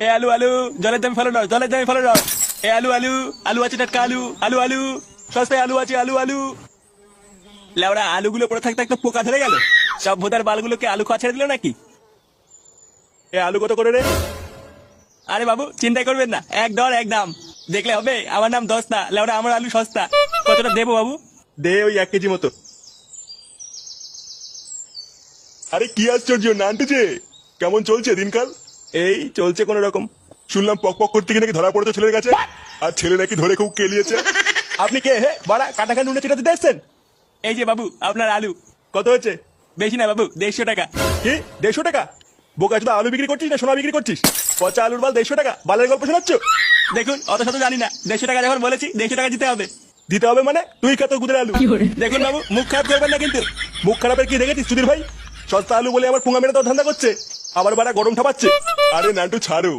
এ আলু আলু, জলের দামে ফেলো না, জলের দামে ফেলো না। এ আলু আলু, আলু আছে টাটকা আলু, আলু আলু, সস্তায় আলু আছে, আলু আলু। লেওড়া আলুগুলো পড়ে থাকতে একটা পোকা ধরে গেল। সব ভোদার বালগুলোকে আলু খাওয়া ছেড়ে দিল নাকি? এ আলু কত করে রে? আরে বাবু চিন্তা করবেন না, এক দর এক দাম। দেখলে হবে আমার নাম দস্তা, লেওড়া আমার আলু সস্তা। কতটা দেবো বাবু? দে ওই 1 কেজি মতো। আরে কি আশ্চর্য নান্টু যে, কেমন চলছে দিনকাল? এই চলছে কোনো রকম। শুনলাম পক পক করতে গিয়ে নাকি ধরা পড়েছে ছেলের কাছে, আর ছেলে নাকি ধরে খুব কেলিয়েছে। আপনি কে হে বাড়া, কাটাখান নুনে চিটাতে দেখছেন? এই যে বাবু আপনার আলু। কত হয়েছে? বেশি না বাবু, 150 টাকা। কি 150 টাকা? বোকা চোদা, আলু বিক্রি করছিস না সোনা বিক্রি করছিস? পচা আলুর বাল 150 টাকা, বালের গল্প শোনাচ্ছ? দেখুন অত শত জানি না, 150 টাকা যখন বলেছি 150 টাকা দিতে হবে। দিতে হবে মানে? তুই কত গুদের আলু? দেখুন বাবু মুখ খারাপ করবেন না কিন্তু। মুখ খারাপের কি দেখেছিস সুধীর ভাই? সস্তা আলু বলে আমার পুঙ্গা মেরে তো ধান্দা করছে, আবার বাড়া গরম ঠাপাচ্ছে। আরে নান্টু ছাড়ো।